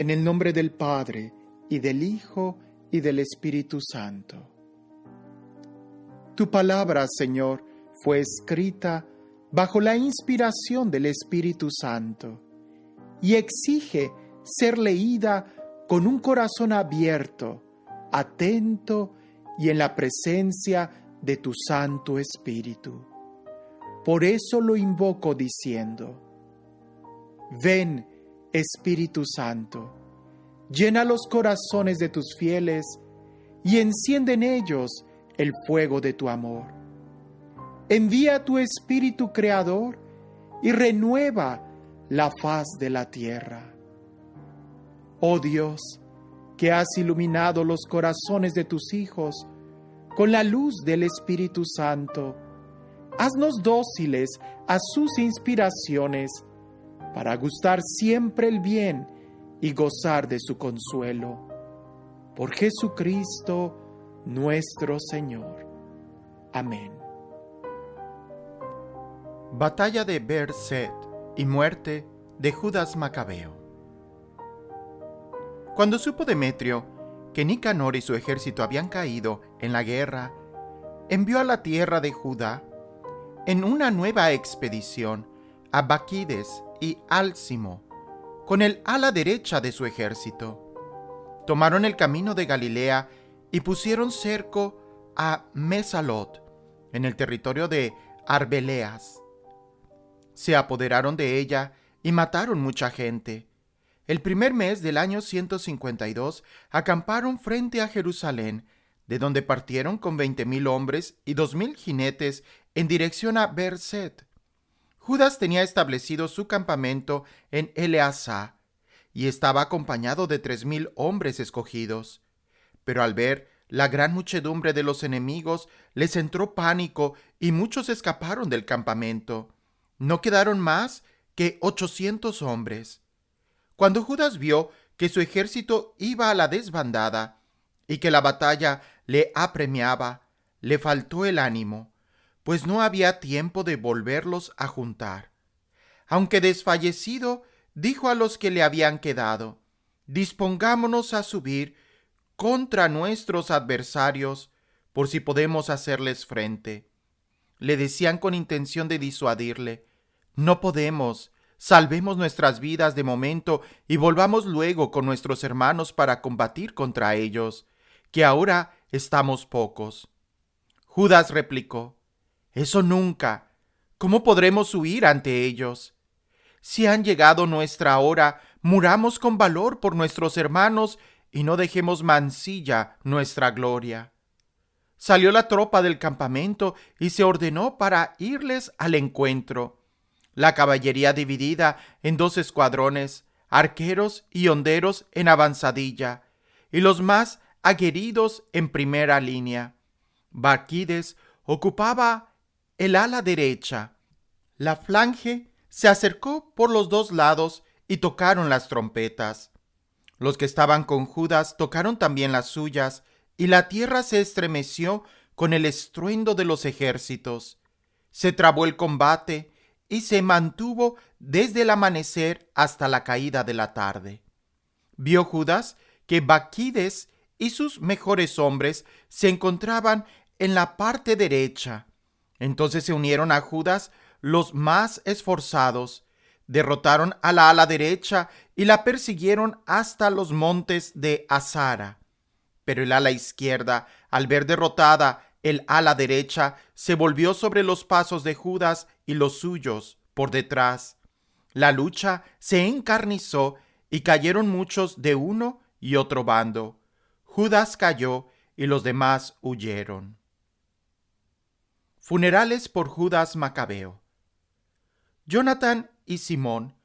En el nombre del Padre, y del Hijo, y del Espíritu Santo. Tu palabra, Señor, fue escrita bajo la inspiración del Espíritu Santo y exige ser leída con un corazón abierto, atento y en la presencia de tu Santo Espíritu. Por eso lo invoco diciendo: ven, Espíritu Santo, llena los corazones de tus fieles y enciende en ellos el fuego de tu amor. Envía tu Espíritu Creador y renueva la faz de la tierra. Oh Dios, que has iluminado los corazones de tus hijos con la luz del Espíritu Santo, haznos dóciles a sus inspiraciones para gustar siempre el bien y gozar de su consuelo. Por Jesucristo nuestro Señor. Amén. Batalla de Beer-set y muerte de Judas Macabeo. Cuando supo Demetrio que Nicanor y su ejército habían caído en la guerra, envió a la tierra de Judá en una nueva expedición a Baquides y Álcimo con el ala derecha de su ejército. Tomaron el camino de Galilea y pusieron cerco a Mesalot, en el territorio de Arbeleas. Se apoderaron de ella y mataron mucha gente. El primer mes del año 152 acamparon frente a Jerusalén, de donde partieron con 20,000 hombres y 2,000 jinetes en dirección a Beer-set. Judas tenía establecido su campamento en Eleasá y estaba acompañado de 3,000 hombres escogidos. Pero al ver la gran muchedumbre de los enemigos, les entró pánico y muchos escaparon del campamento. No quedaron más que 800 hombres. Cuando Judas vio que su ejército iba a la desbandada y que la batalla le apremiaba, le faltó el ánimo, pues no había tiempo de volverlos a juntar. Aunque desfallecido, dijo a los que le habían quedado: dispongámonos a subir contra nuestros adversarios, por si podemos hacerles frente. Le decían con intención de disuadirle: no podemos, salvemos nuestras vidas de momento y volvamos luego con nuestros hermanos para combatir contra ellos, que ahora estamos pocos. Judas replicó: eso nunca. ¿Cómo podremos huir ante ellos? Si han llegado nuestra hora, muramos con valor por nuestros hermanos y no dejemos mancilla nuestra gloria. Salió la tropa del campamento y se ordenó para irles al encuentro. La caballería dividida en 2 escuadrones, arqueros y honderos en avanzadilla, y los más aguerridos en primera línea. Baquides ocupaba el ala derecha. La falange se acercó por los 2 lados y tocaron las trompetas. Los que estaban con Judas tocaron también las suyas, y la tierra se estremeció con el estruendo de los ejércitos. Se trabó el combate y se mantuvo desde el amanecer hasta la caída de la tarde. Vio Judas que Baquides y sus mejores hombres se encontraban en la parte derecha. Entonces se unieron a Judas los más esforzados, derrotaron a la ala derecha y la persiguieron hasta los montes de Azara. Pero el ala izquierda, al ver derrotada el ala derecha, se volvió sobre los pasos de Judas y los suyos por detrás. La lucha se encarnizó y cayeron muchos de uno y otro bando. Judas cayó y los demás huyeron. Funerales por Judas Macabeo. Jonatán y Simón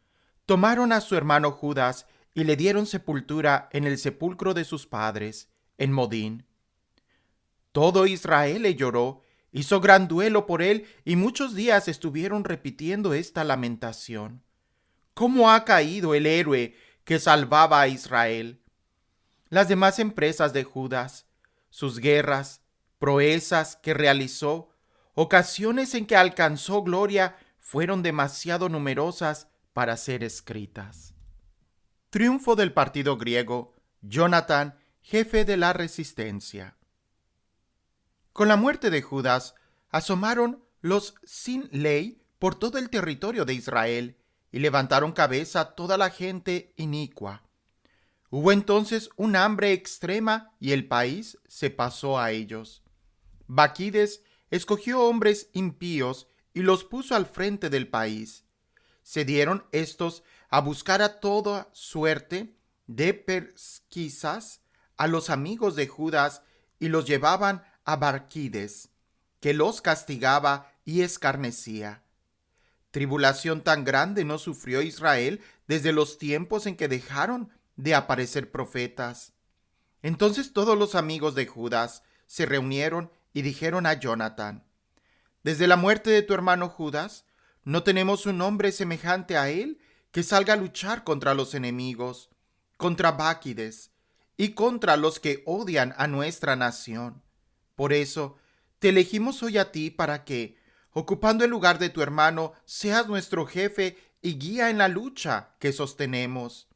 tomaron a su hermano Judas y le dieron sepultura en el sepulcro de sus padres, en Modín. Todo Israel le lloró, hizo gran duelo por él y muchos días estuvieron repitiendo esta lamentación: ¿cómo ha caído el héroe que salvaba a Israel? Las demás empresas de Judas, sus guerras, proezas que realizó, ocasiones en que alcanzó gloria, fueron demasiado numerosas para ser escritas. Triunfo del partido griego. Jonatán, jefe de la resistencia. Con la muerte de Judas, asomaron los sin ley por todo el territorio de Israel y levantaron cabeza toda la gente inicua. Hubo entonces un hambre extrema y el país se pasó a ellos. Baquides escogió hombres impíos y los puso al frente del país. Se dieron estos a buscar a toda suerte de pesquisas a los amigos de Judas y los llevaban a Baquides, que los castigaba y escarnecía. Tribulación tan grande no sufrió Israel desde los tiempos en que dejaron de aparecer profetas. Entonces todos los amigos de Judas se reunieron y dijeron a Jonatán: desde la muerte de tu hermano Judas, no tenemos un hombre semejante a él que salga a luchar contra los enemigos, contra Baquides y contra los que odian a nuestra nación. Por eso te elegimos hoy a ti para que, ocupando el lugar de tu hermano, seas nuestro jefe y guía en la lucha que sostenemos.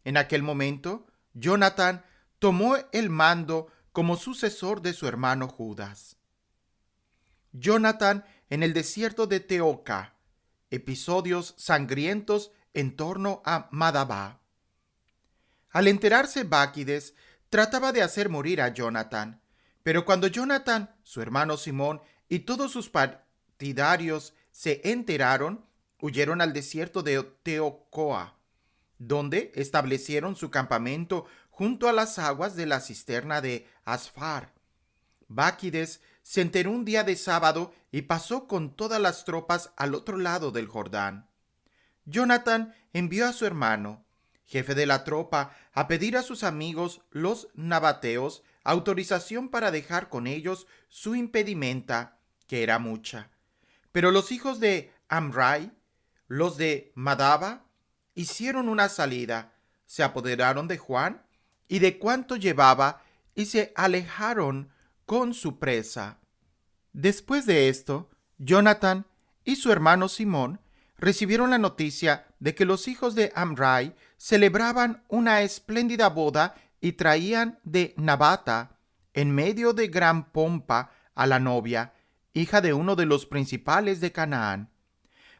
En aquel momento, Jonatán tomó el mando como sucesor de su hermano Judas. Jonatán en el desierto de Teoca. Episodios sangrientos en torno a Madabá. Al enterarse Baquides, trataba de hacer morir a Jonatán, pero cuando Jonatán, su hermano Simón y todos sus partidarios se enteraron, huyeron al desierto de Teocoa, donde establecieron su campamento junto a las aguas de la cisterna de Asfar. Baquides se enteró un día de sábado y pasó con todas las tropas al otro lado del Jordán. Jonatán envió a su hermano, jefe de la tropa, a pedir a sus amigos, los nabateos, autorización para dejar con ellos su impedimenta, que era mucha. Pero los hijos de Amrai, los de Madaba, hicieron una salida, se apoderaron de Juan y de cuanto llevaba y se alejaron con su presa. Después de esto, Jonatán y su hermano Simón recibieron la noticia de que los hijos de Amrai celebraban una espléndida boda y traían de Nabata, en medio de gran pompa, a la novia, hija de uno de los principales de Canaán.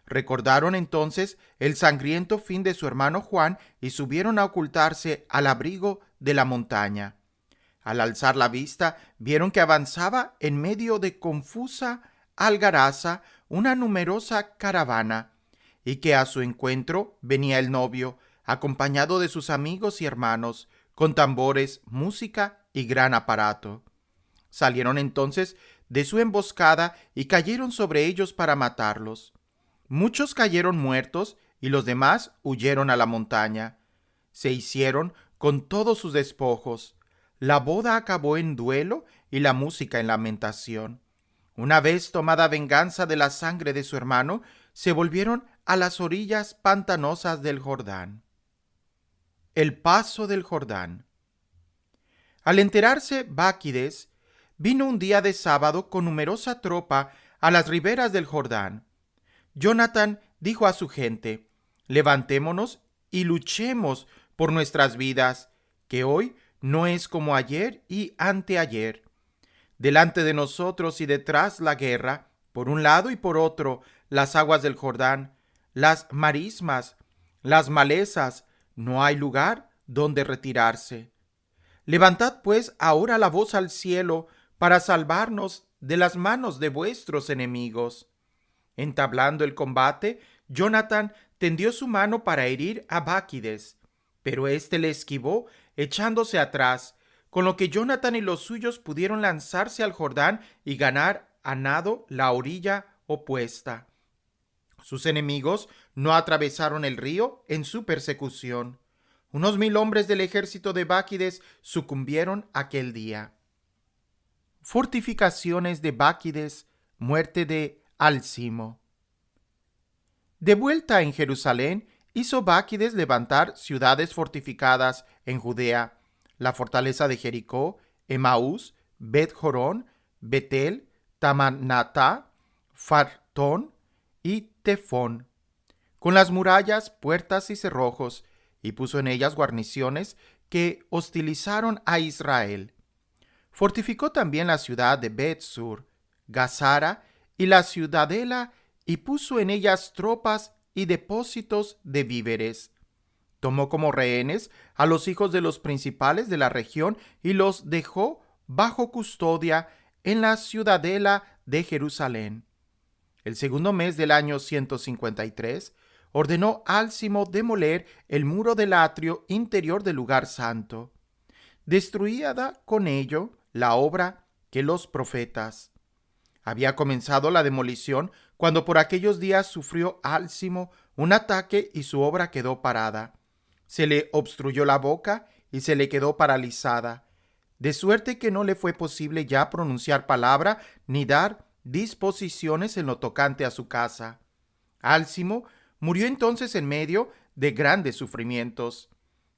Recordaron entonces el sangriento fin de su hermano Juan y subieron a ocultarse al abrigo de la montaña. Al alzar la vista, vieron que avanzaba en medio de confusa algaraza una numerosa caravana, y que a su encuentro venía el novio, acompañado de sus amigos y hermanos, con tambores, música y gran aparato. Salieron entonces de su emboscada y cayeron sobre ellos para matarlos. Muchos cayeron muertos y los demás huyeron a la montaña. Se hicieron con todos sus despojos. La boda acabó en duelo y la música en lamentación. Una vez tomada venganza de la sangre de su hermano, se volvieron a las orillas pantanosas del Jordán. El paso del Jordán. Al enterarse Baquides, vino un día de sábado con numerosa tropa a las riberas del Jordán. Jonatán dijo a su gente: levantémonos y luchemos por nuestras vidas, que hoy no es como ayer y anteayer. Delante de nosotros y detrás la guerra, por un lado y por otro las aguas del Jordán, las marismas, las malezas, no hay lugar donde retirarse. Levantad pues ahora la voz al cielo para salvarnos de las manos de vuestros enemigos. Entablando el combate, Jonatán tendió su mano para herir a Baquides, pero éste le esquivó echándose atrás, con lo que Jonatán y los suyos pudieron lanzarse al Jordán y ganar a nado la orilla opuesta. Sus enemigos no atravesaron el río en su persecución. Unos 1000 hombres del ejército de Baquides sucumbieron aquel día. Fortificaciones de Baquides, muerte de Alcimo. De vuelta en Jerusalén, hizo Baquides levantar ciudades fortificadas en Judea, la fortaleza de Jericó, Emaús, Bet-Jorón, Betel, Tamanatá, Fartón y Tefón, con las murallas, puertas y cerrojos, y puso en ellas guarniciones que hostilizaron a Israel. Fortificó también la ciudad de Bet-sur, Gazara y la ciudadela, y puso en ellas tropas y depósitos de víveres. Tomó como rehenes a los hijos de los principales de la región y los dejó bajo custodia en la ciudadela de Jerusalén. El segundo mes del año 153, ordenó Álcimo demoler el muro del atrio interior del lugar santo. Destruida con ello la obra que los profetas. Había comenzado la demolición cuando por aquellos días sufrió Álcimo un ataque y su obra quedó parada. Se le obstruyó la boca y se le quedó paralizada, de suerte que no le fue posible ya pronunciar palabra ni dar disposiciones en lo tocante a su casa. Álcimo murió entonces en medio de grandes sufrimientos.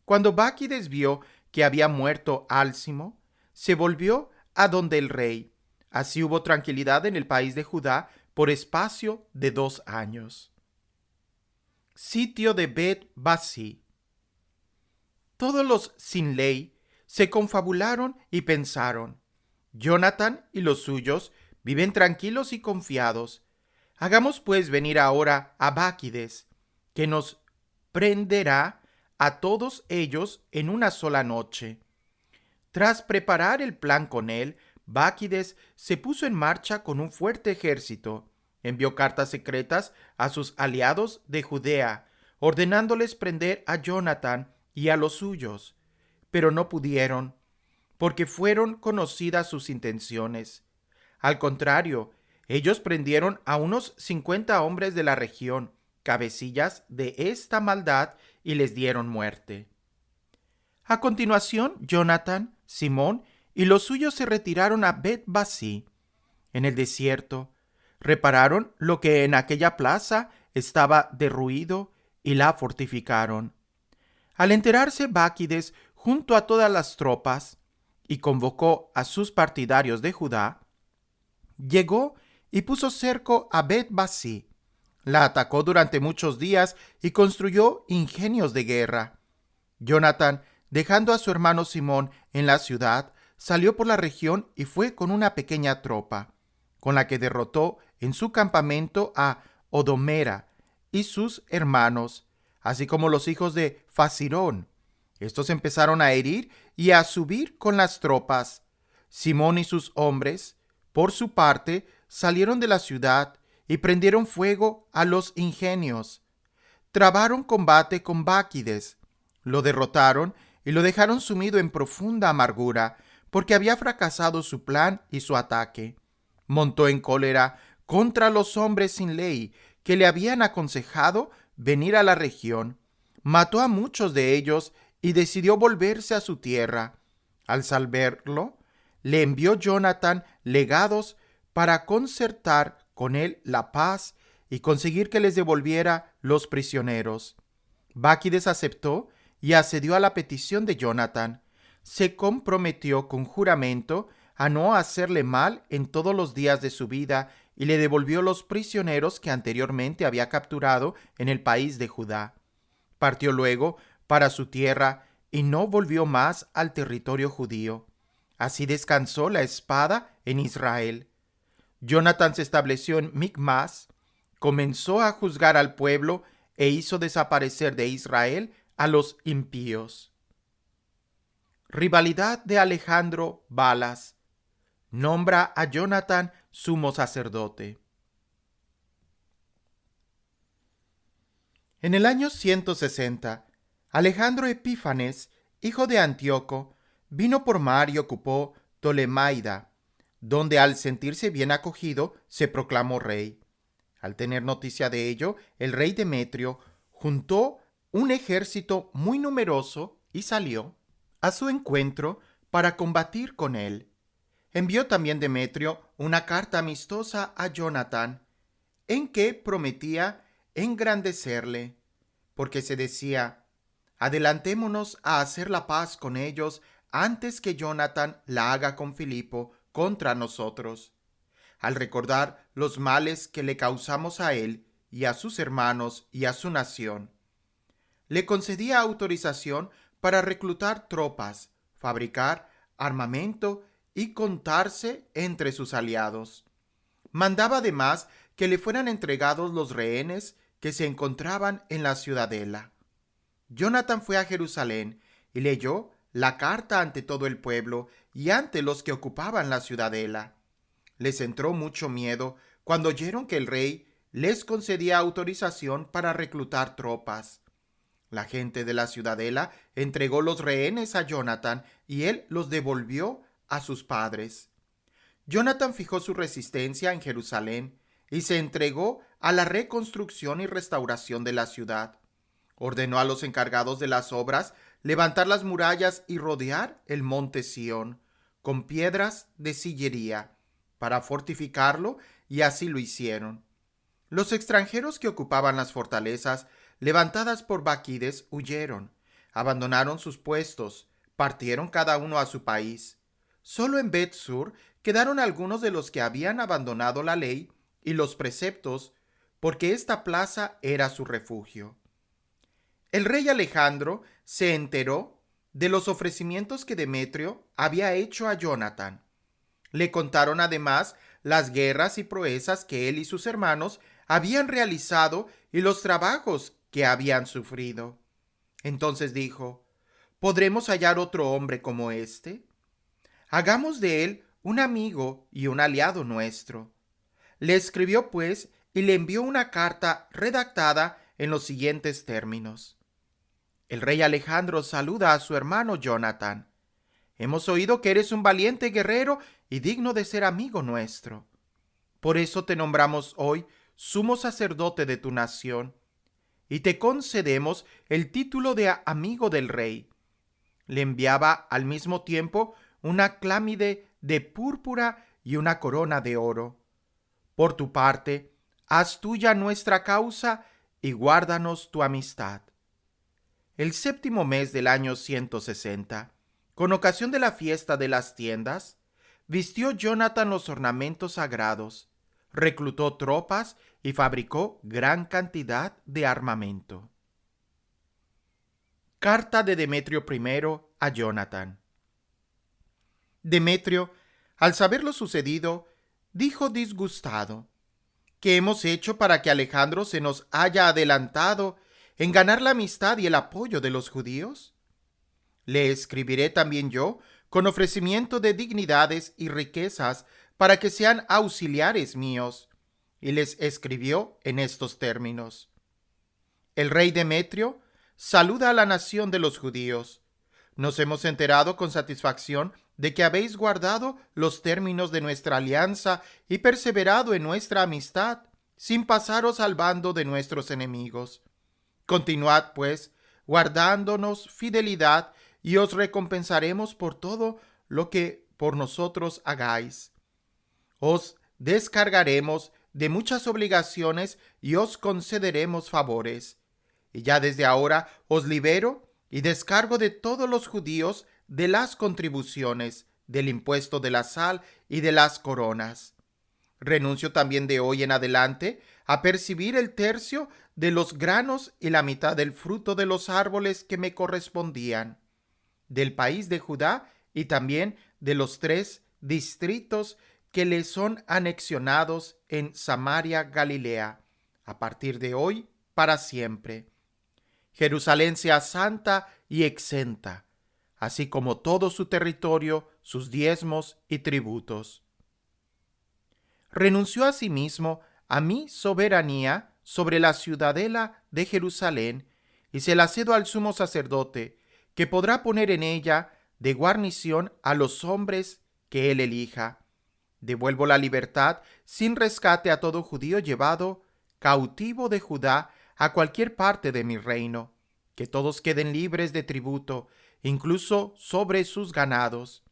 Cuando Báquides vio que había muerto Álcimo, se volvió a donde el rey. Así hubo tranquilidad en el país de Judá por espacio de 2 años. Sitio de Bet-Basí. Todos los sin ley se confabularon y pensaron: Jonatán y los suyos viven tranquilos y confiados. Hagamos pues venir ahora a Báquides, que nos prenderá a todos ellos en una sola noche. Tras preparar el plan con él, Báquides se puso en marcha con un fuerte ejército. Envió cartas secretas a sus aliados de Judea, ordenándoles prender a Jonatán y a los suyos, pero no pudieron, porque fueron conocidas sus intenciones. Al contrario, ellos prendieron a unos 50 hombres de la región, cabecillas de esta maldad, y les dieron muerte. A continuación, Jonatán, Simón y los suyos se retiraron a Bet-Basí. En el desierto, repararon lo que en aquella plaza estaba derruido y la fortificaron. Al enterarse Báquides junto a todas las tropas y convocó a sus partidarios de Judá, llegó y puso cerco a Bet-Basí. La atacó durante muchos días y construyó ingenios de guerra. Jonatán, dejando a su hermano Simón en la ciudad, salió por la región y fue con una pequeña tropa, con la que derrotó en su campamento a Odomera y sus hermanos, así como los hijos de Fasirón. Estos empezaron a herir y a subir con las tropas. Simón y sus hombres, por su parte, salieron de la ciudad y prendieron fuego a los ingenios. Trabaron combate con Báquides, lo derrotaron y lo dejaron sumido en profunda amargura, porque había fracasado su plan y su ataque. Montó en cólera contra los hombres sin ley que le habían aconsejado venir a la región. Mató a muchos de ellos y decidió volverse a su tierra. Al saberlo, le envió Jonatán legados para concertar con él la paz y conseguir que les devolviera los prisioneros. Báquides aceptó y accedió a la petición de Jonatán. Se comprometió con juramento a no hacerle mal en todos los días de su vida y le devolvió los prisioneros que anteriormente había capturado en el país de Judá. Partió luego para su tierra y no volvió más al territorio judío. Así descansó la espada en Israel. Jonatán se estableció en Micmas, comenzó a juzgar al pueblo e hizo desaparecer de Israel a los impíos. Rivalidad de Alejandro Balas. Nombra a Jonatán sumo sacerdote. En el año 160, Alejandro Epífanes, hijo de Antíoco, vino por mar y ocupó Tolemaida, donde al sentirse bien acogido se proclamó rey. Al tener noticia de ello, el rey Demetrio juntó un ejército muy numeroso y salió a su encuentro para combatir con él. Envió también Demetrio una carta amistosa a Jonatán, en que prometía engrandecerle, porque se decía: adelantémonos a hacer la paz con ellos antes que Jonatán la haga con Filipo contra nosotros. Al recordar los males que le causamos a él y a sus hermanos y a su nación, le concedía autorización para reclutar tropas, fabricar armamento y contarse entre sus aliados. Mandaba además que le fueran entregados los rehenes que se encontraban en la ciudadela. Jonathan fue a Jerusalén y leyó la carta ante todo el pueblo y ante los que ocupaban la ciudadela. Les entró mucho miedo cuando oyeron que el rey les concedía autorización para reclutar tropas. La gente de la ciudadela entregó los rehenes a Jonathan y él los devolvió a sus padres. Jonathan fijó su resistencia en Jerusalén y se entregó a la reconstrucción y restauración de la ciudad. Ordenó a los encargados de las obras levantar las murallas y rodear el monte Sión con piedras de sillería para fortificarlo, y así lo hicieron. Los extranjeros que ocupaban las fortalezas levantadas por Baquides huyeron, abandonaron sus puestos, partieron cada uno a su país. Solo en Bet-Sur quedaron algunos de los que habían abandonado la ley y los preceptos, porque esta plaza era su refugio. El rey Alejandro se enteró de los ofrecimientos que Demetrio había hecho a Jonathan. Le contaron además las guerras y proezas que él y sus hermanos habían realizado y los trabajos que habían sufrido. Entonces dijo: ¿podremos hallar otro hombre como este? Hagamos de él un amigo y un aliado nuestro. Le escribió pues y le envió una carta redactada en los siguientes términos: el rey Alejandro saluda a su hermano Jonathan. Hemos oído que eres un valiente guerrero y digno de ser amigo nuestro. Por eso te nombramos hoy sumo sacerdote de tu nación y te concedemos el título de amigo del rey. Le enviaba al mismo tiempo una clámide de púrpura y una corona de oro. Por tu parte, haz tuya nuestra causa y guárdanos tu amistad. El 7º mes del año 160, con ocasión de la fiesta de las tiendas, vistió Jonathan los ornamentos sagrados, reclutó tropas y fabricó gran cantidad de armamento. Carta de Demetrio I a Jonathan. Demetrio, al saber lo sucedido, dijo disgustado: ¿qué hemos hecho para que Alejandro se nos haya adelantado en ganar la amistad y el apoyo de los judíos? Le escribiré también yo con ofrecimiento de dignidades y riquezas para que sean auxiliares míos. Y les escribió en estos términos: el rey Demetrio saluda a la nación de los judíos. Nos hemos enterado con satisfacción de que habéis guardado los términos de nuestra alianza y perseverado en nuestra amistad, sin pasaros al bando de nuestros enemigos. Continuad, pues, guardándonos fidelidad, y os recompensaremos por todo lo que por nosotros hagáis. Os descargaremos de muchas obligaciones y os concederemos favores. Y ya desde ahora os libero y descargo de todos los judíos de las contribuciones, del impuesto de la sal y de las coronas. Renuncio también de hoy en adelante a percibir el tercio de los granos y la mitad del fruto de los árboles que me correspondían, del país de Judá y también de los 3 distritos que le son anexionados en Samaria, Galilea, a partir de hoy para siempre. Jerusalén sea santa y exenta, así como todo su territorio, sus diezmos y tributos. Renunció asimismo a mi soberanía sobre la ciudadela de Jerusalén y se la cedo al sumo sacerdote, que podrá poner en ella de guarnición a los hombres que él elija. Devuelvo la libertad sin rescate a todo judío llevado cautivo de Judá a cualquier parte de mi reino, que todos queden libres de tributo, incluso sobre sus ganados,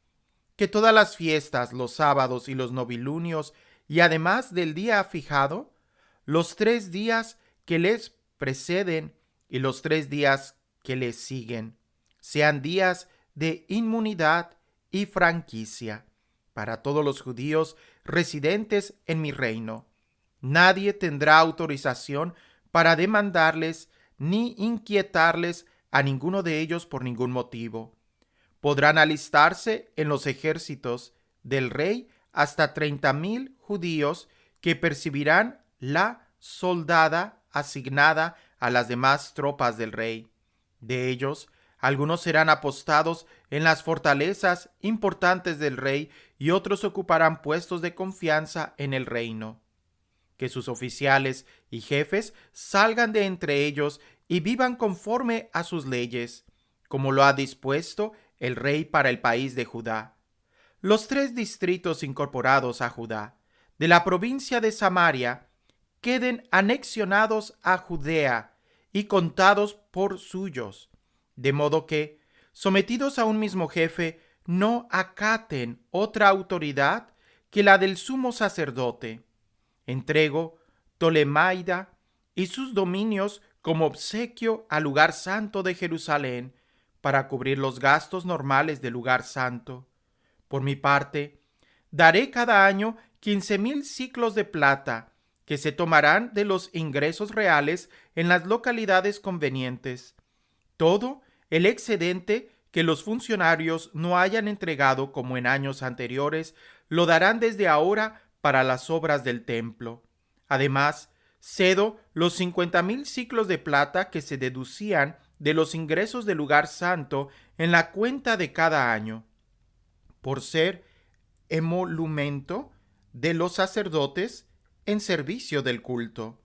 que todas las fiestas, los sábados y los novilunios, y además del día fijado, los 3 días que les preceden y los 3 días que les siguen, sean días de inmunidad y franquicia para todos los judíos residentes en mi reino. Nadie tendrá autorización para demandarles ni inquietarles a ninguno de ellos por ningún motivo. Podrán alistarse en los ejércitos del rey hasta 30,000 judíos que percibirán la soldada asignada a las demás tropas del rey. De ellos, algunos serán apostados en las fortalezas importantes del rey y otros ocuparán puestos de confianza en el reino. Que sus oficiales y jefes salgan de entre ellos y vivan conforme a sus leyes, como lo ha dispuesto el rey para el país de Judá. Los 3 distritos incorporados a Judá, de la provincia de Samaria, queden anexionados a Judea y contados por suyos, de modo que, sometidos a un mismo jefe, no acaten otra autoridad que la del sumo sacerdote. Entrego Tolemaida y sus dominios como obsequio al lugar santo de Jerusalén para cubrir los gastos normales del lugar santo. Por mi parte, daré cada año 15,000 siclos de plata que se tomarán de los ingresos reales en las localidades convenientes. Todo el excedente que los funcionarios no hayan entregado como en años anteriores lo darán desde ahora para las obras del templo. Además, cedo los 50,000 siclos de plata que se deducían de los ingresos del lugar santo en la cuenta de cada año, por ser emolumento de los sacerdotes en servicio del culto.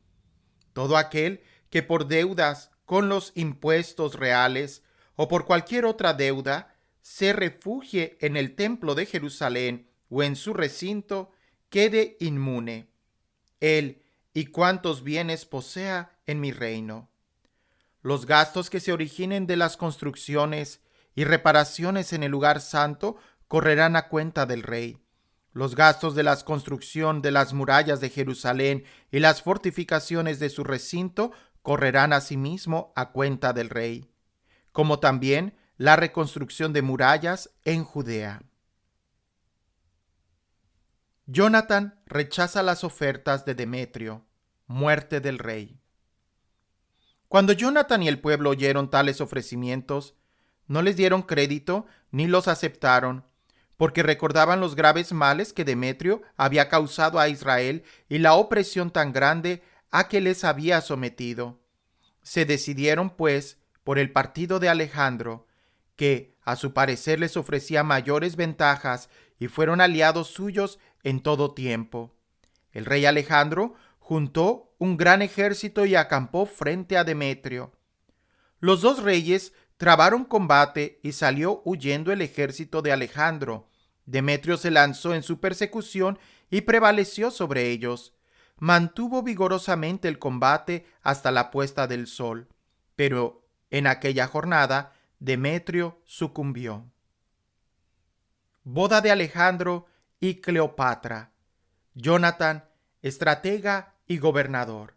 Todo aquel que por deudas con los impuestos reales o por cualquier otra deuda se refugie en el templo de Jerusalén o en su recinto, quede inmune, él y cuantos bienes posea en mi reino. Los gastos que se originen de las construcciones y reparaciones en el lugar santo correrán a cuenta del rey. Los gastos de la construcción de las murallas de Jerusalén y las fortificaciones de su recinto correrán asimismo a cuenta del rey, como también la reconstrucción de murallas en Judea. Jonatán rechaza las ofertas de Demetrio. Muerte del rey. Cuando Jonatán y el pueblo oyeron tales ofrecimientos, no les dieron crédito ni los aceptaron, porque recordaban los graves males que Demetrio había causado a Israel y la opresión tan grande a que les había sometido. Se decidieron, pues, por el partido de Alejandro, que a su parecer les ofrecía mayores ventajas, y fueron aliados suyos en todo tiempo. El rey Alejandro juntó un gran ejército y acampó frente a Demetrio. Los 2 reyes trabaron combate y salió huyendo el ejército de Alejandro. Demetrio se lanzó en su persecución y prevaleció sobre ellos. Mantuvo vigorosamente el combate hasta la puesta del sol, pero en aquella jornada Demetrio sucumbió. Boda de Alejandro y Cleopatra. Jonatán, estratega y gobernador.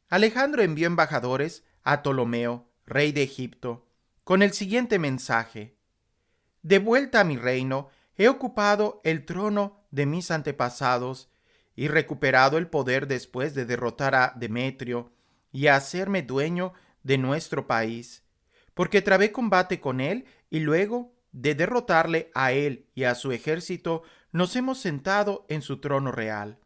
Alejandro envió embajadores a Ptolomeo, rey de Egipto, con el siguiente mensaje: de vuelta a mi reino, he ocupado el trono de mis antepasados y recuperado el poder después de derrotar a Demetrio y a hacerme dueño de nuestro país, porque trabé combate con él y luego de derrotarle a él y a su ejército, nos hemos sentado en su trono real.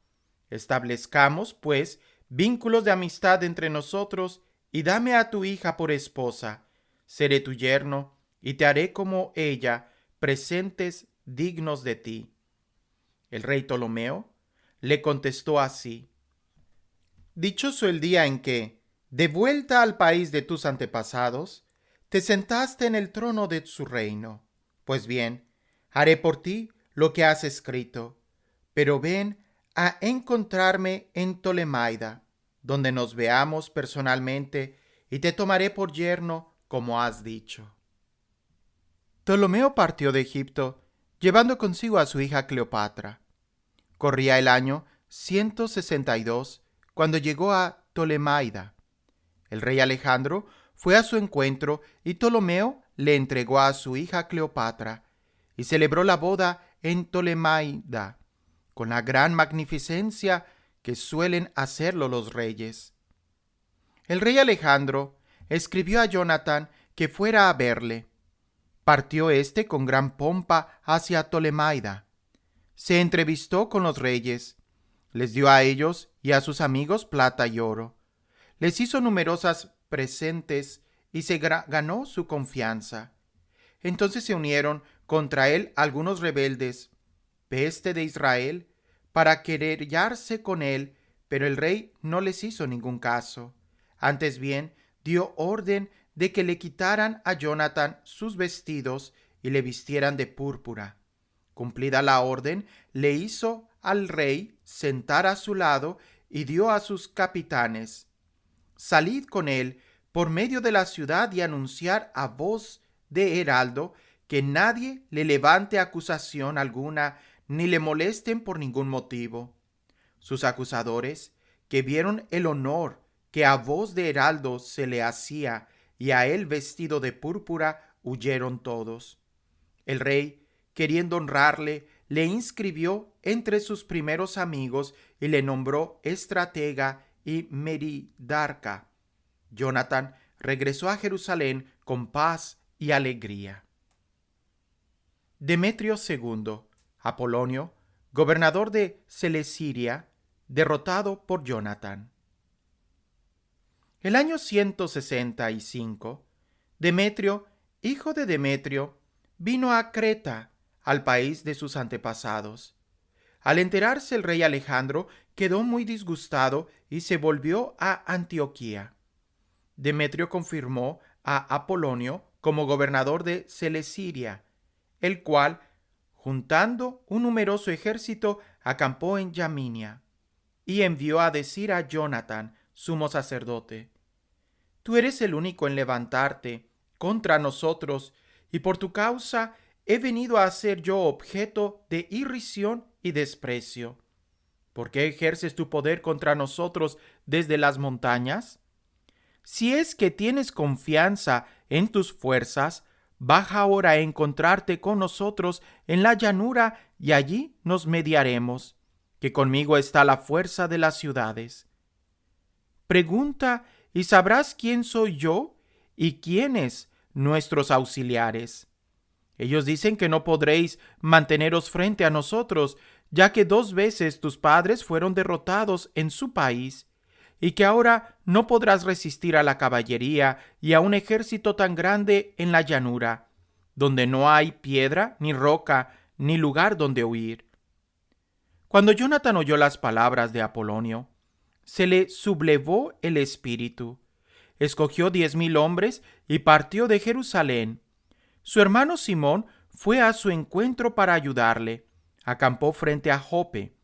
Establezcamos, pues, vínculos de amistad entre nosotros y dame a tu hija por esposa. Seré tu yerno y te haré como ella presentes dignos de ti. El rey Ptolomeo le contestó así: dichoso el día en que, de vuelta al país de tus antepasados, te sentaste en el trono de su reino. Pues bien, haré por ti lo que has escrito, pero ven a encontrarme en Tolemaida, donde nos veamos personalmente, y te tomaré por yerno, como has dicho. Ptolomeo partió de Egipto, llevando consigo a su hija Cleopatra. Corría el año 162 cuando llegó a Tolemaida. El rey Alejandro fue a su encuentro y Ptolomeo le entregó a su hija Cleopatra y celebró la boda en Tolemaida con la gran magnificencia que suelen hacerlo los reyes. El rey Alejandro escribió a Jonatán que fuera a verle. Partió éste con gran pompa hacia Tolemaida. Se entrevistó con los reyes. Les dio a ellos y a sus amigos plata y oro. Les hizo numerosas presentes y se ganó su confianza. Entonces se unieron contra él algunos rebeldes, peste de Israel, para querellarse con él, pero el rey no les hizo ningún caso. Antes bien, dio orden de que le quitaran a Jonatán sus vestidos y le vistieran de púrpura. Cumplida la orden, le hizo al rey sentar a su lado y dio a sus capitanes: salid con él por medio de la ciudad y anunciar a voz de heraldo que nadie le levante acusación alguna ni le molesten por ningún motivo. Sus acusadores, que vieron el honor que a voz de heraldo se le hacía y a él vestido de púrpura, huyeron todos. El rey, queriendo honrarle, le inscribió entre sus primeros amigos y le nombró estratega y meridarca. Jonatán regresó a Jerusalén con paz y alegría. Demetrio II, Apolonio, gobernador de Celesiria, derrotado por Jonatán. El año 165, Demetrio, hijo de Demetrio, vino a Creta, al país de sus antepasados. Al enterarse el rey Alejandro, quedó muy disgustado y se volvió a Antioquía. Demetrio confirmó a Apolonio como gobernador de Celesiria, el cual, juntando un numeroso ejército, acampó en Yaminia, y envió a decir a Jonatán, sumo sacerdote: tú eres el único en levantarte contra nosotros, y por tu causa he venido a ser yo objeto de irrisión y desprecio. ¿Por qué ejerces tu poder contra nosotros desde las montañas? Si es que tienes confianza en tus fuerzas, baja ahora a encontrarte con nosotros en la llanura y allí nos mediaremos, que conmigo está la fuerza de las ciudades. Pregunta y sabrás quién soy yo y quiénes nuestros auxiliares. Ellos dicen que no podréis manteneros frente a nosotros, ya que 2 veces tus padres fueron derrotados en su país, y que ahora no podrás resistir a la caballería y a un ejército tan grande en la llanura, donde no hay piedra, ni roca, ni lugar donde huir. Cuando Jonatán oyó las palabras de Apolonio, se le sublevó el espíritu. Escogió 10,000 hombres y partió de Jerusalén. Su hermano Simón fue a su encuentro para ayudarle. Acampó frente a Jope.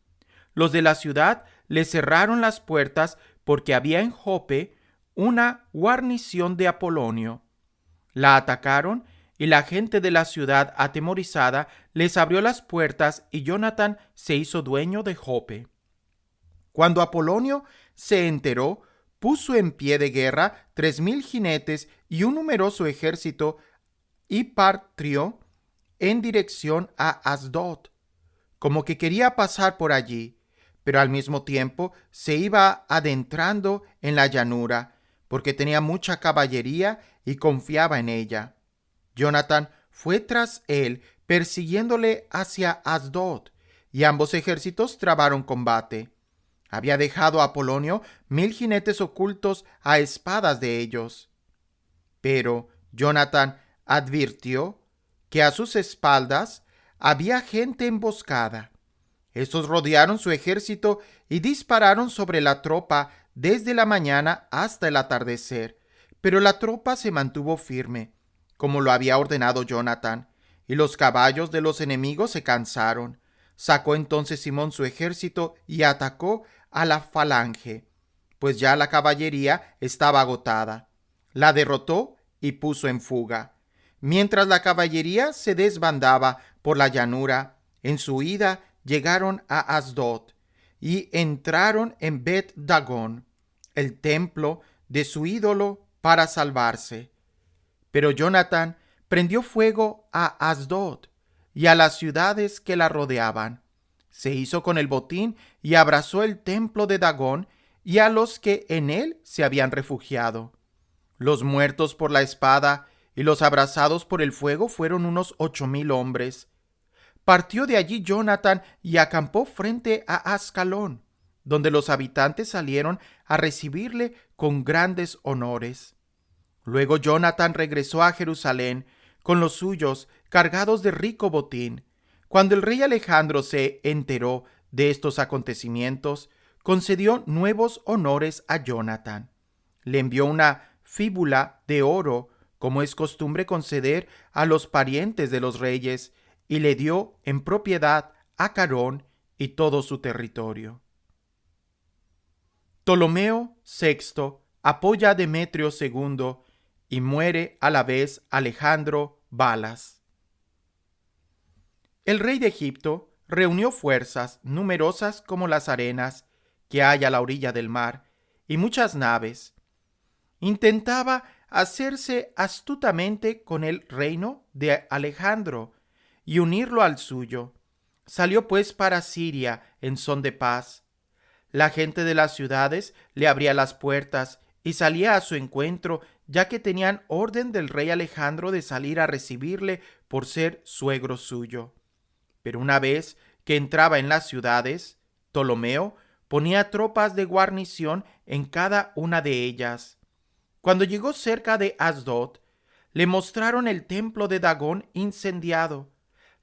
Los de la ciudad le cerraron las puertas porque había en Jope una guarnición de Apolonio. La atacaron y la gente de la ciudad, atemorizada, les abrió las puertas y Jonatán se hizo dueño de Jope. Cuando Apolonio se enteró, puso en pie de guerra 3,000 jinetes y un numeroso ejército y partió en dirección a Asdod, como que quería pasar por allí, pero al mismo tiempo se iba adentrando en la llanura, porque tenía mucha caballería y confiaba en ella. Jonatán fue tras él, persiguiéndole hacia Asdod, y ambos ejércitos trabaron combate. Había dejado a Apolonio 1,000 jinetes ocultos a espadas de ellos. Pero Jonatán advirtió que a sus espaldas había gente emboscada. Estos rodearon su ejército y dispararon sobre la tropa desde la mañana hasta el atardecer, pero la tropa se mantuvo firme, como lo había ordenado Jonatán, y los caballos de los enemigos se cansaron. Sacó entonces Simón su ejército y atacó a la falange, pues ya la caballería estaba agotada. La derrotó y puso en fuga. Mientras la caballería se desbandaba por la llanura, en su huida llegaron a Asdod y entraron en Bet-Dagón, el templo de su ídolo, para salvarse. Pero Jonatán prendió fuego a Asdod y a las ciudades que la rodeaban. Se hizo con el botín y abrazó el templo de Dagón y a los que en él se habían refugiado. Los muertos por la espada y los abrasados por el fuego fueron unos 8,000 hombres. Partió de allí Jonatán y acampó frente a Ascalón, donde los habitantes salieron a recibirle con grandes honores. Luego Jonatán regresó a Jerusalén con los suyos, cargados de rico botín. Cuando el rey Alejandro se enteró de estos acontecimientos, concedió nuevos honores a Jonatán. Le envió una fíbula de oro, como es costumbre conceder a los parientes de los reyes, y le dio en propiedad a Carón y todo su territorio. Ptolomeo VI apoya a Demetrio II y muere a la vez Alejandro Balas. El rey de Egipto reunió fuerzas numerosas como las arenas que hay a la orilla del mar y muchas naves. Intentaba hacerse astutamente con el reino de Alejandro y unirlo al suyo. Salió pues para Siria en son de paz. La gente de las ciudades le abría las puertas y salía a su encuentro, ya que tenían orden del rey Alejandro de salir a recibirle por ser suegro suyo. Pero una vez que entraba en las ciudades, Ptolomeo ponía tropas de guarnición en cada una de ellas. Cuando llegó cerca de Asdod, le mostraron el templo de Dagón incendiado,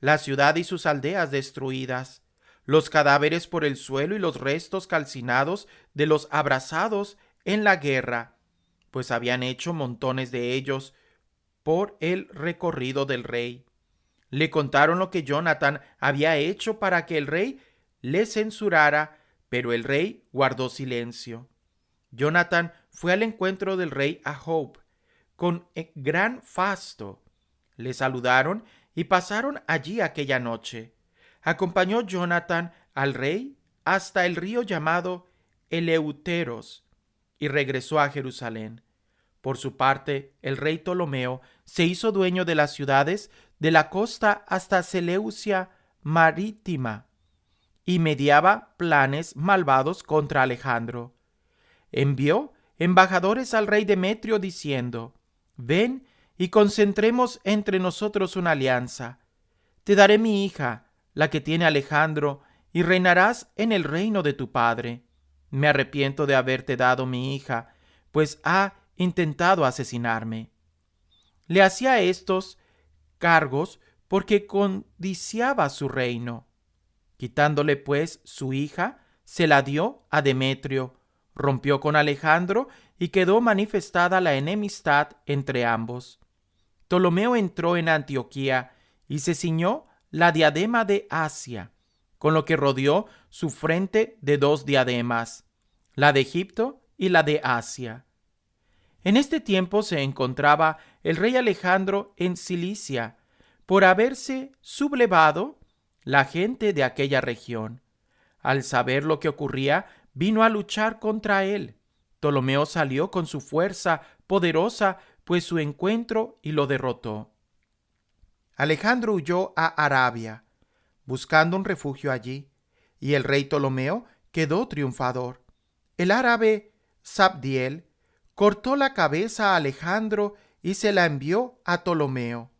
la ciudad y sus aldeas destruidas, los cadáveres por el suelo y los restos calcinados de los abrasados en la guerra, pues habían hecho montones de ellos por el recorrido del rey. Le contaron lo que Jonatán había hecho para que el rey le censurara, pero el rey guardó silencio. Jonatán fue al encuentro del rey Ahob con gran fasto. Le saludaron y pasaron allí aquella noche. Acompañó Jonatán al rey hasta el río llamado Eleuteros y regresó a Jerusalén. Por su parte, el rey Ptolomeo se hizo dueño de las ciudades de la costa hasta Seleucia marítima y mediaba planes malvados contra Alejandro. Envió embajadores al rey Demetrio diciendo: «Ven y concentremos entre nosotros una alianza. Te daré mi hija, la que tiene Alejandro, y reinarás en el reino de tu padre. Me arrepiento de haberte dado mi hija, pues ha intentado asesinarme». Le hacía estos cargos porque codiciaba su reino. Quitándole pues su hija, se la dio a Demetrio, rompió con Alejandro y quedó manifestada la enemistad entre ambos. Ptolomeo entró en Antioquía y se ciñó la diadema de Asia, con lo que rodeó su frente de 2 diademas, la de Egipto y la de Asia. En este tiempo se encontraba el rey Alejandro en Cilicia, por haberse sublevado la gente de aquella región. Al saber lo que ocurría, vino a luchar contra él. Ptolomeo salió con su fuerza poderosa, pues su encuentro y lo derrotó. Alejandro huyó a Arabia, buscando un refugio allí, y el rey Ptolomeo quedó triunfador. El árabe Sabdiel cortó la cabeza a Alejandro y se la envió a Ptolomeo.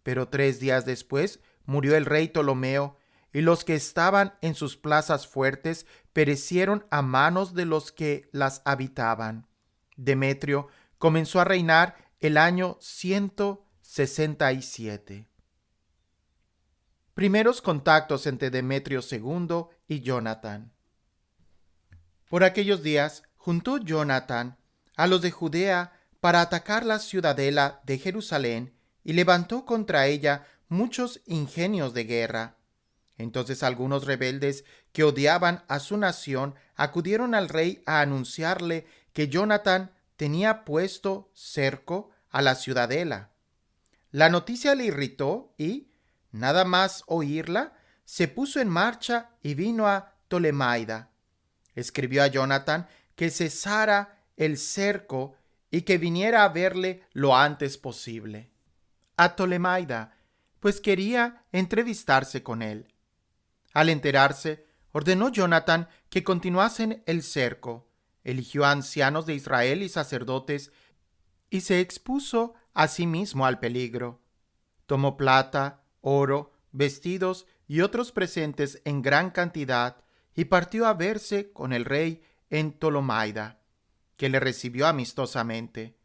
Pero 3 días después murió el rey Ptolomeo, y los que estaban en sus plazas fuertes perecieron a manos de los que las habitaban. Demetrio comenzó a reinar el año 167. Primeros contactos entre Demetrio II y Jonatán. Por aquellos días juntó Jonatán a los de Judea para atacar la ciudadela de Jerusalén y levantó contra ella muchos ingenios de guerra. Entonces algunos rebeldes que odiaban a su nación acudieron al rey a anunciarle que Jonatán tenía puesto cerco a la ciudadela. La noticia le irritó y, nada más oírla, se puso en marcha y vino a Ptolemaida. Escribió a Jonatán que cesara el cerco y que viniera a verle lo antes posible. A Ptolemaida, pues quería entrevistarse con él. Al enterarse, ordenó Jonatán que continuasen el cerco. eligió a ancianos de Israel y sacerdotes, y se expuso a sí mismo al peligro. Tomó plata, oro, vestidos y otros presentes en gran cantidad, y partió a verse con el rey en Tolomaida, que le recibió amistosamente.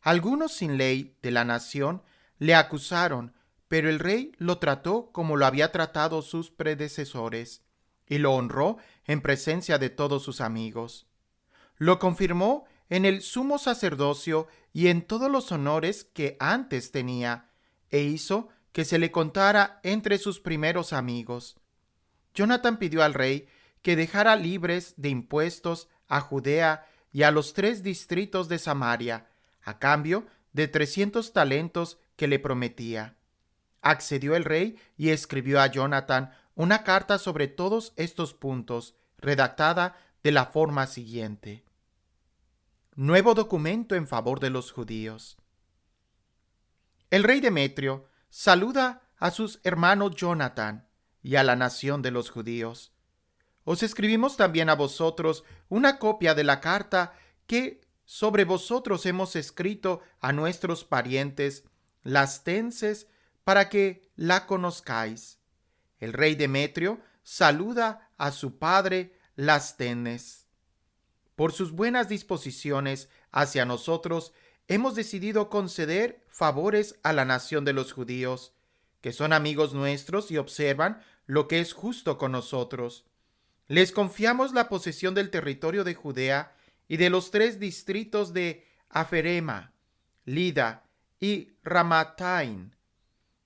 Algunos sin ley de la nación le acusaron, pero el rey lo trató como lo había tratado sus predecesores, y lo honró en presencia de todos sus amigos. Lo confirmó en el sumo sacerdocio y en todos los honores que antes tenía, e hizo que se le contara entre sus primeros amigos. Jonatán pidió al rey que dejara libres de impuestos a Judea y a los 3 distritos de Samaria, a cambio de 300 talentos que le prometía. Accedió el rey y escribió a Jonatán una carta sobre todos estos puntos, redactada de la forma siguiente. Nuevo documento en favor de los judíos. El rey Demetrio saluda a sus hermanos Jonatán y a la nación de los judíos. Os escribimos también a vosotros una copia de la carta que sobre vosotros hemos escrito a nuestros parientes lastenses para que la conozcáis. El rey Demetrio saluda a su padre Lastenes. Por sus buenas disposiciones hacia nosotros, hemos decidido conceder favores a la nación de los judíos, que son amigos nuestros y observan lo que es justo con nosotros. Les confiamos la posesión del territorio de Judea y de los 3 distritos de Aferema, Lida y Ramataim,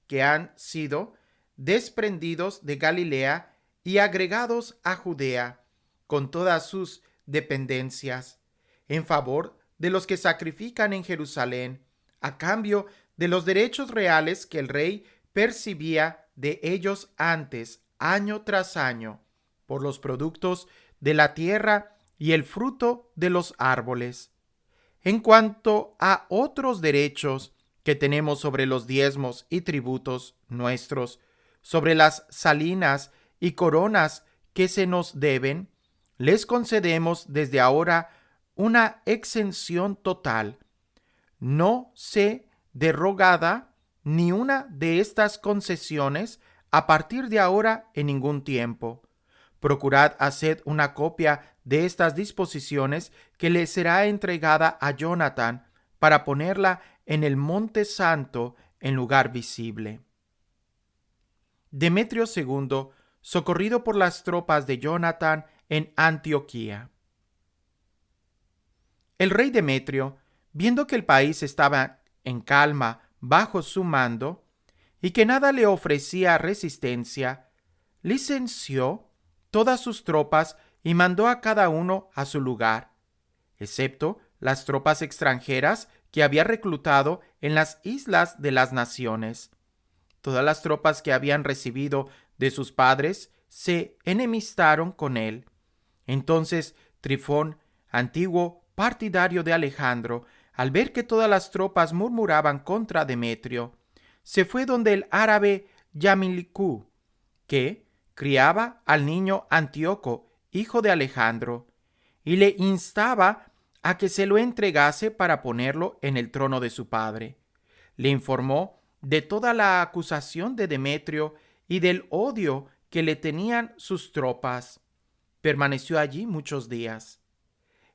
que han sido desprendidos de Galilea y agregados a Judea, con todas sus dependencias, en favor de los que sacrifican en Jerusalén, a cambio de los derechos reales que el rey percibía de ellos antes, año tras año, por los productos de la tierra y el fruto de los árboles. En cuanto a otros derechos que tenemos sobre los diezmos y tributos nuestros, sobre las salinas y coronas que se nos deben, les concedemos desde ahora una exención total. No se derogada ni una de estas concesiones a partir de ahora en ningún tiempo. Procurad hacer una copia de estas disposiciones que le será entregada a Jonatán para ponerla en el monte santo en lugar visible. Demetrio II, socorrido por las tropas de Jonatán en Antioquía. El rey Demetrio, viendo que el país estaba en calma bajo su mando y que nada le ofrecía resistencia, licenció todas sus tropas y mandó a cada uno a su lugar, excepto las tropas extranjeras que había reclutado en las islas de las naciones. Todas las tropas que habían recibido de sus padres se enemistaron con él. Entonces Trifón, antiguo partidario de Alejandro, al ver que todas las tropas murmuraban contra Demetrio, se fue donde el árabe Yamilcú, que criaba al niño Antíoco, hijo de Alejandro, y le instaba a que se lo entregase para ponerlo en el trono de su padre. Le informó de toda la acusación de Demetrio y del odio que le tenían sus tropas. Permaneció allí muchos días.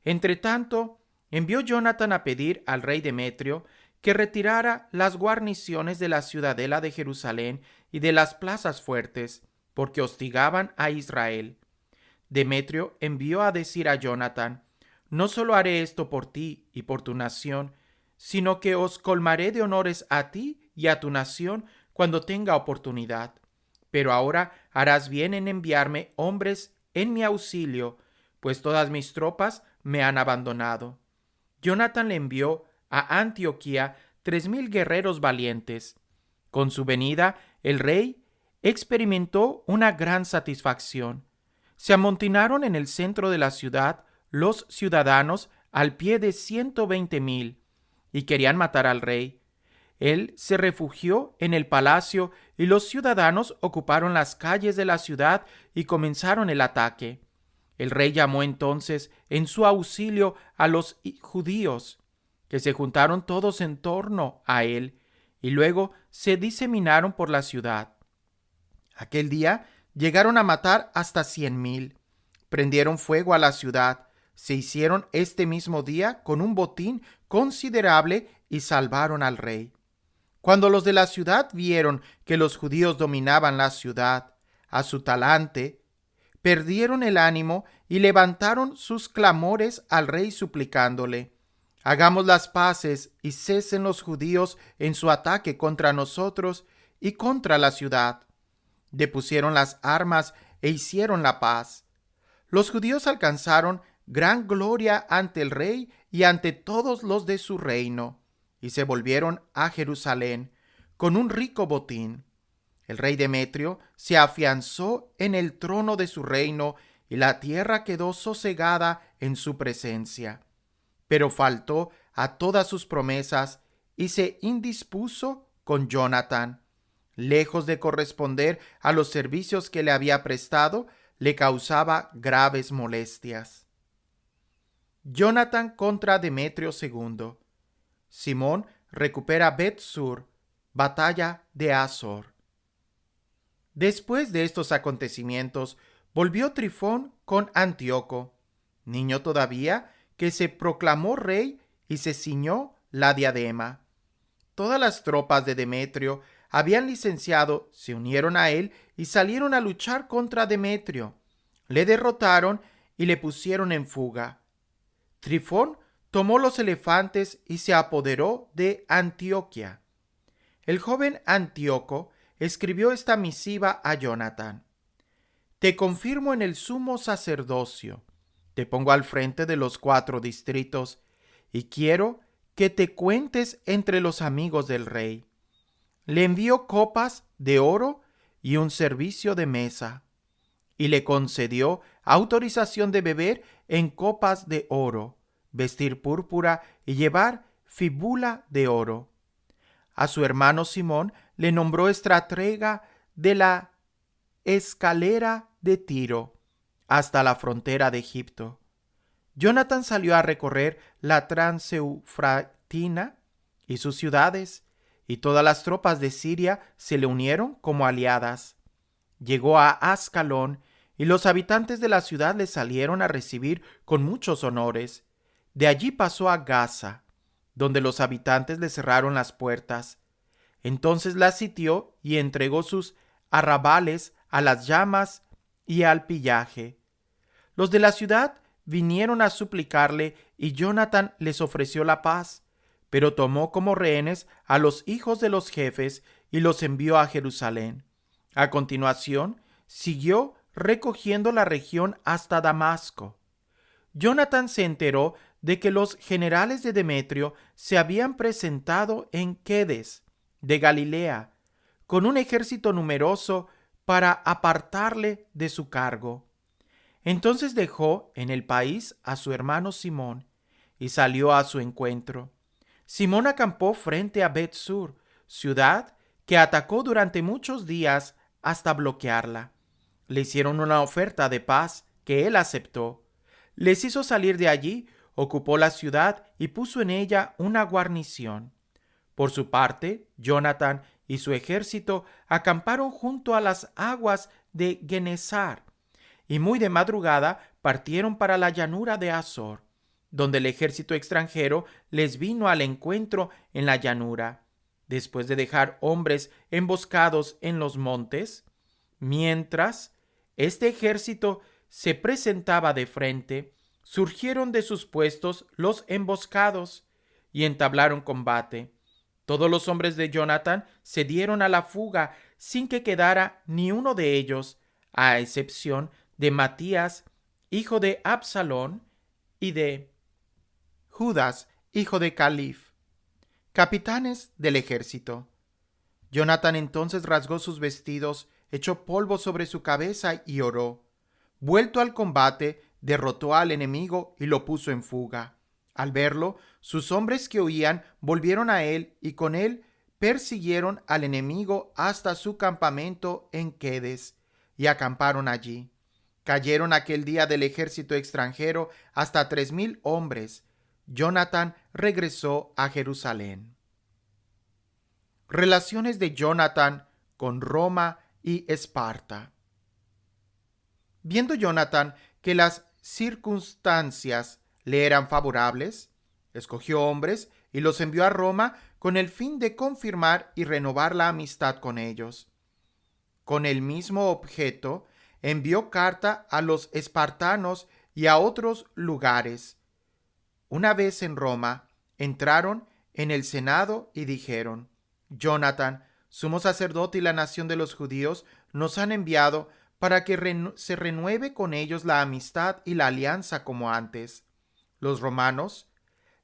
Entretanto, envió Jonatán a pedir al rey Demetrio que retirara las guarniciones de la ciudadela de Jerusalén y de las plazas fuertes, porque hostigaban a Israel. Demetrio envió a decir a Jonatán: no solo haré esto por ti y por tu nación, sino que os colmaré de honores a ti y a tu nación cuando tenga oportunidad. Pero ahora harás bien en enviarme hombres en mi auxilio, pues todas mis tropas me han abandonado. Jonatán le envió a Antioquía 3,000 guerreros valientes. Con su venida, el rey experimentó una gran satisfacción. Se amontinaron en el centro de la ciudad los ciudadanos al pie de 120,000 y querían matar al rey. Él se refugió en el palacio y los ciudadanos ocuparon las calles de la ciudad y comenzaron el ataque. El rey llamó entonces en su auxilio a los judíos, que se juntaron todos en torno a él, y luego se diseminaron por la ciudad. Aquel día llegaron a matar hasta 100,000. Prendieron fuego a la ciudad. Se hicieron este mismo día con un botín considerable y salvaron al rey. Cuando los de la ciudad vieron que los judíos dominaban la ciudad a su talante, perdieron el ánimo y levantaron sus clamores al rey suplicándole: hagamos las paces y cesen los judíos en su ataque contra nosotros y contra la ciudad. Depusieron las armas e hicieron la paz. Los judíos alcanzaron gran gloria ante el rey y ante todos los de su reino, y se volvieron a Jerusalén con un rico botín. El rey Demetrio se afianzó en el trono de su reino y la tierra quedó sosegada en su presencia. Pero faltó a todas sus promesas y se indispuso con Jonatán. Lejos de corresponder a los servicios que le había prestado, le causaba graves molestias. Jonatán contra Demetrio II. Simón recupera Bet-sur, batalla de Azor. Después de estos acontecimientos, volvió Trifón con Antíoco, niño todavía, que se proclamó rey y se ciñó la diadema. Todas las tropas de Demetrio habían licenciado, se unieron a él y salieron a luchar contra Demetrio. Le derrotaron y le pusieron en fuga. Trifón tomó los elefantes y se apoderó de Antioquia. El joven Antíoco escribió esta misiva a Jonatán: te confirmo en el sumo sacerdocio, te pongo al frente de los 4 distritos y quiero que te cuentes entre los amigos del rey. Le envió copas de oro y un servicio de mesa, y le concedió autorización de beber en copas de oro, vestir púrpura y llevar fíbula de oro. A su hermano Simón le nombró estratega de la escalera de Tiro hasta la frontera de Egipto. Jonatán salió a recorrer la Transeufratina y sus ciudades, y todas las tropas de Siria se le unieron como aliadas. Llegó a Ascalón, y los habitantes de la ciudad le salieron a recibir con muchos honores. De allí pasó a Gaza, donde los habitantes le cerraron las puertas. Entonces la sitió y entregó sus arrabales a las llamas y al pillaje. Los de la ciudad vinieron a suplicarle y Jonatán les ofreció la paz, pero tomó como rehenes a los hijos de los jefes y los envió a Jerusalén. A continuación, siguió recogiendo la región hasta Damasco. Jonatán se enteró de que los generales de Demetrio se habían presentado en Quedes de Galilea con un ejército numeroso para apartarle de su cargo. Entonces dejó en el país a su hermano Simón y salió a su encuentro. Simón acampó frente a Bet-sur, ciudad que atacó durante muchos días hasta bloquearla. Le hicieron una oferta de paz que él aceptó. Les hizo salir de allí, ocupó la ciudad y puso en ella una guarnición. Por su parte, Jonatán y su ejército acamparon junto a las aguas de Genesar, y muy de madrugada partieron para la llanura de Azor, donde el ejército extranjero les vino al encuentro en la llanura, después de dejar hombres emboscados en los montes. Mientras este ejército se presentaba de frente, surgieron de sus puestos los emboscados y entablaron combate. Todos los hombres de Jonatán se dieron a la fuga sin que quedara ni uno de ellos, a excepción de Matías, hijo de Absalón, y de Judas, hijo de Calif, capitanes del ejército. Jonatán entonces rasgó sus vestidos, echó polvo sobre su cabeza y oró. Vuelto al combate, derrotó al enemigo y lo puso en fuga. Al verlo, sus hombres que huían volvieron a él y con él persiguieron al enemigo hasta su campamento en Quedes y acamparon allí. Cayeron aquel día del ejército extranjero hasta 3,000 hombres. Jonatán regresó a Jerusalén. Relaciones de Jonatán con Roma y Esparta. Viendo Jonatán que las circunstancias le eran favorables, escogió hombres y los envió a Roma con el fin de confirmar y renovar la amistad con ellos. Con el mismo objeto, envió carta a los espartanos y a otros lugares. Una vez en Roma, entraron en el Senado y dijeron: Jonatán, sumo sacerdote y la nación de los judíos, nos han enviado para que se renueve con ellos la amistad y la alianza como antes. Los romanos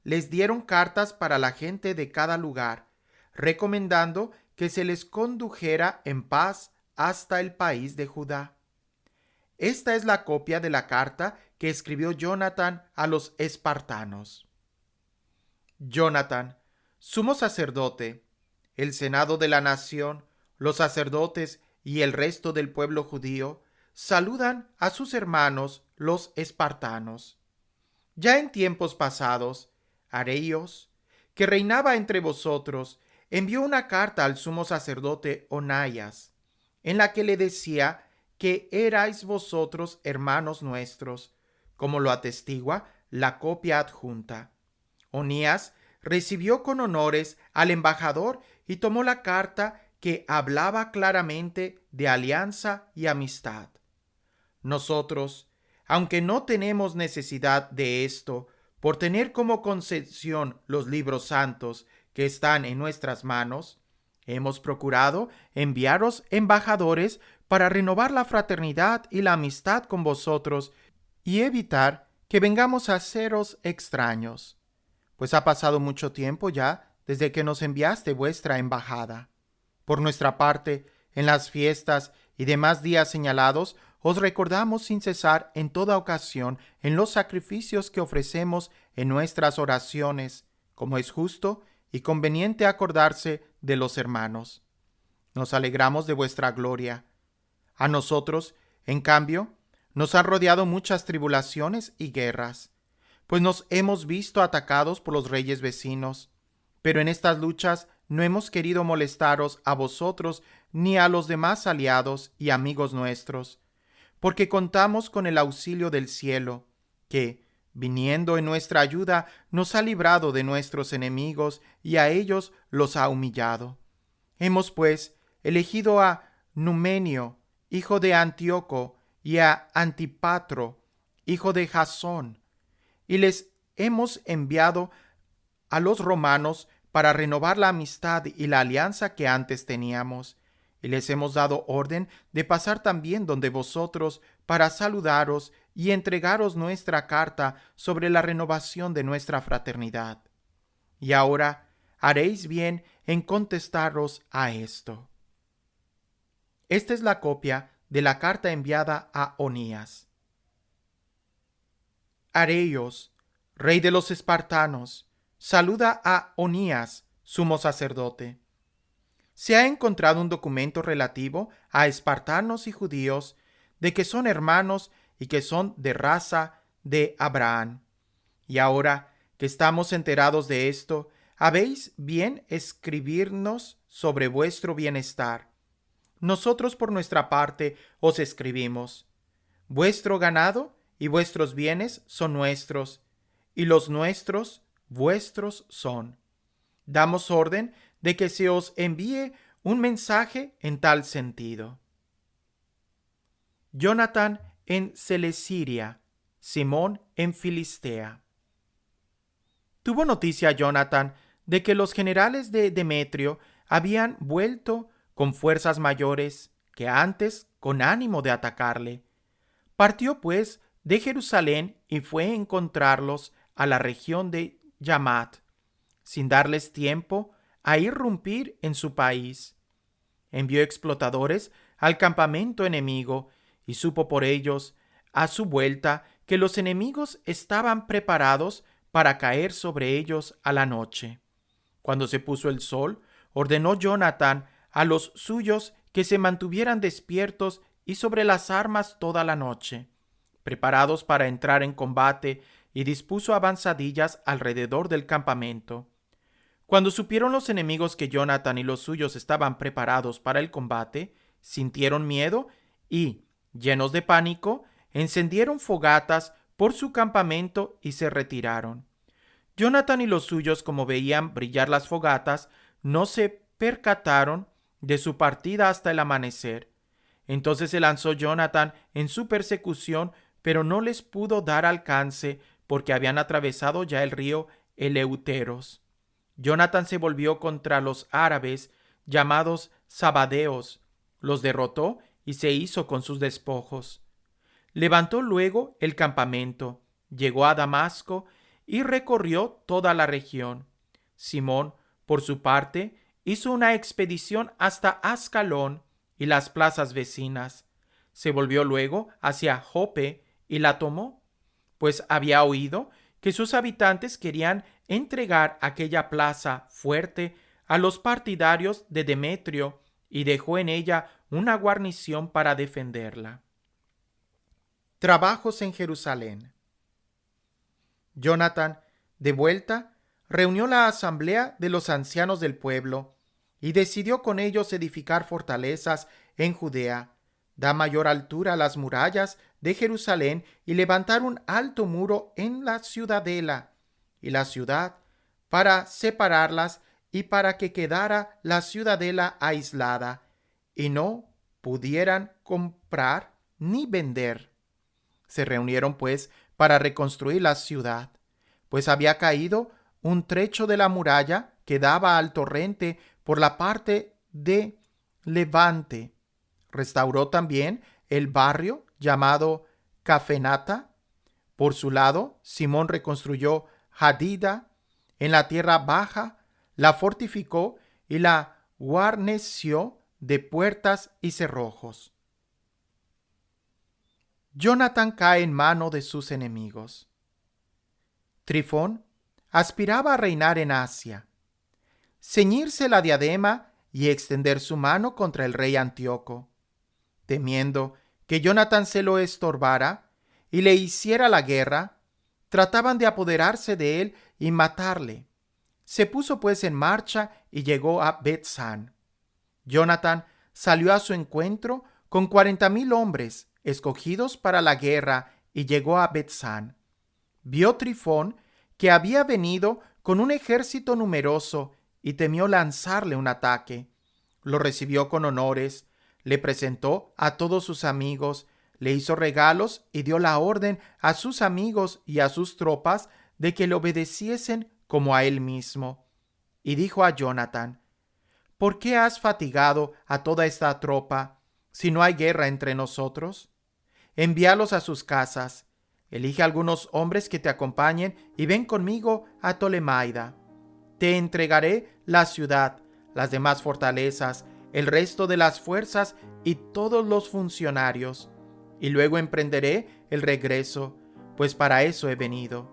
les dieron cartas para la gente de cada lugar, recomendando que se les condujera en paz hasta el país de Judá. Esta es la copia de la carta que escribió Jonatán a los espartanos. Jonatán, sumo sacerdote, el senado de la nación, los sacerdotes y el resto del pueblo judío saludan a sus hermanos los espartanos. Ya en tiempos pasados, Areios, que reinaba entre vosotros, envió una carta al sumo sacerdote Onaías, en la que le decía que erais vosotros hermanos nuestros, como lo atestigua la copia adjunta. Onías recibió con honores al embajador y tomó la carta que hablaba claramente de alianza y amistad. Nosotros, aunque no tenemos necesidad de esto, por tener como concesión los libros santos que están en nuestras manos, hemos procurado enviaros embajadores para renovar la fraternidad y la amistad con vosotros y evitar que vengamos a seros extraños, pues ha pasado mucho tiempo ya desde que nos enviaste vuestra embajada. Por nuestra parte, en las fiestas y demás días señalados, os recordamos sin cesar en toda ocasión en los sacrificios que ofrecemos en nuestras oraciones, como es justo y conveniente acordarse de los hermanos. Nos alegramos de vuestra gloria. A nosotros, en cambio, nos han rodeado muchas tribulaciones y guerras, pues nos hemos visto atacados por los reyes vecinos. Pero en estas luchas no hemos querido molestaros a vosotros ni a los demás aliados y amigos nuestros, porque contamos con el auxilio del cielo, que, viniendo en nuestra ayuda, nos ha librado de nuestros enemigos y a ellos los ha humillado. Hemos, pues, elegido a Numenio, hijo de Antíoco, y a Antipatro, hijo de Jasón, y les hemos enviado a los romanos para renovar la amistad y la alianza que antes teníamos, y les hemos dado orden de pasar también donde vosotros para saludaros y entregaros nuestra carta sobre la renovación de nuestra fraternidad. Y ahora haréis bien en contestaros a esto. Esta es la copia de la carta enviada a Onías. Areios, rey de los espartanos, saluda a Onías, sumo sacerdote. Se ha encontrado un documento relativo a espartanos y judíos, de que son hermanos y que son de raza de Abraham. Y ahora que estamos enterados de esto, habéis bien escribirnos sobre vuestro bienestar. Nosotros por nuestra parte os escribimos: vuestro ganado y vuestros bienes son nuestros, y los nuestros vuestros son. Damos orden de que se os envíe un mensaje en tal sentido. Jonatán en Celesiria, Simón en Filistea. Tuvo noticia Jonatán de que los generales de Demetrio habían vuelto con fuerzas mayores que antes con ánimo de atacarle. Partió pues de Jerusalén y fue a encontrarlos a la región de Yamat, sin darles tiempo a irrumpir en su país. Envió explotadores al campamento enemigo y supo por ellos, a su vuelta, que los enemigos estaban preparados para caer sobre ellos a la noche. Cuando se puso el sol, ordenó Jonatán a los suyos que se mantuvieran despiertos y sobre las armas toda la noche, preparados para entrar en combate, y dispuso avanzadillas alrededor del campamento. Cuando supieron los enemigos que Jonathan y los suyos estaban preparados para el combate, sintieron miedo y, llenos de pánico, encendieron fogatas por su campamento y se retiraron. Jonathan y los suyos, como veían brillar las fogatas, no se percataron de su partida hasta el amanecer. Entonces se lanzó Jonathan en su persecución, pero no les pudo dar alcance porque habían atravesado ya el río Eleuteros. Jonathan se volvió contra los árabes llamados sabadeos, los derrotó y se hizo con sus despojos. Levantó luego el campamento, llegó a Damasco y recorrió toda la región. Simón, por su parte, hizo una expedición hasta Ascalón y las plazas vecinas. Se volvió luego hacia Jope y la tomó, pues había oído que sus habitantes querían entregar aquella plaza fuerte a los partidarios de Demetrio y dejó en ella una guarnición para defenderla. Trabajos en Jerusalén. Jonathan, de vuelta, reunió la asamblea de los ancianos del pueblo y decidió con ellos edificar fortalezas en Judea, dar mayor altura a las murallas de Jerusalén y levantar un alto muro en la ciudadela y la ciudad para separarlas y para que quedara la ciudadela aislada y no pudieran comprar ni vender. Se reunieron pues para reconstruir la ciudad, pues había caído un trecho de la muralla que daba al torrente por la parte de levante. Restauró también el barrio llamado Cafenata. Por su lado, Simón reconstruyó Hadida en la tierra baja, la fortificó y la guarneció de puertas y cerrojos. Jonathan cae en mano de sus enemigos. Trifón aspiraba a reinar en Asia, ceñirse la diadema y extender su mano contra el rey Antíoco. Temiendo que Jonathan se lo estorbara y le hiciera la guerra, trataban de apoderarse de él y matarle. Se puso pues en marcha y llegó a Bet-San. Jonathan salió a su encuentro con 40,000 hombres escogidos para la guerra y llegó a Bet-San. Vio Trifón que había venido con un ejército numeroso y temió lanzarle un ataque. Lo recibió con honores, le presentó a todos sus amigos, le hizo regalos y dio la orden a sus amigos y a sus tropas de que le obedeciesen como a él mismo. Y dijo a Jonathan: ¿Por qué has fatigado a toda esta tropa si no hay guerra entre nosotros? Envíalos a sus casas. Elige algunos hombres que te acompañen y ven conmigo a Tolemaida. Te entregaré la ciudad, las demás fortalezas, el resto de las fuerzas y todos los funcionarios. Y luego emprenderé el regreso, pues para eso he venido.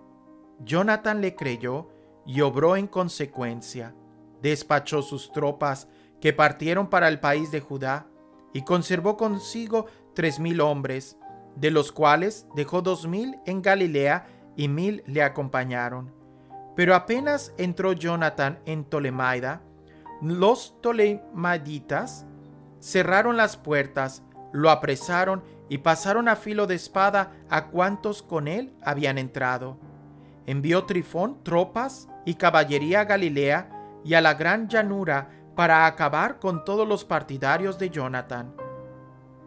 Jonathan le creyó y obró en consecuencia. Despachó sus tropas que partieron para el país de Judá y conservó consigo 3,000 hombres, de los cuales dejó 2,000 en Galilea y 1,000 le acompañaron. Pero apenas entró Jonathan en Tolemaida, los tolemaiditas cerraron las puertas, lo apresaron y pasaron a filo de espada a cuantos con él habían entrado. Envió Trifón tropas y caballería a Galilea y a la gran llanura para acabar con todos los partidarios de Jonathan.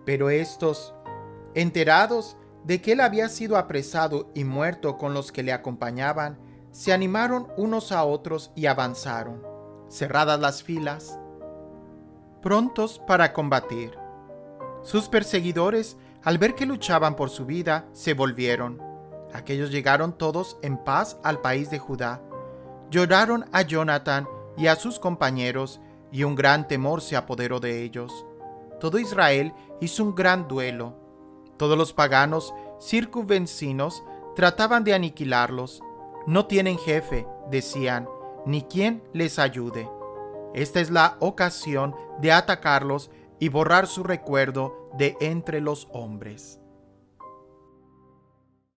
Pero estos, enterados de que él había sido apresado y muerto con los que le acompañaban, se animaron unos a otros y avanzaron, cerradas las filas, prontos para combatir. Sus perseguidores, al ver que luchaban por su vida, se volvieron. Aquellos llegaron todos en paz al país de Judá. Lloraron a Jonathan y a sus compañeros, y un gran temor se apoderó de ellos. Todo Israel hizo un gran duelo. Todos los paganos circunvecinos trataban de aniquilarlos. No tienen jefe, decían, ni quien les ayude. Esta es la ocasión de atacarlos y borrar su recuerdo de entre los hombres.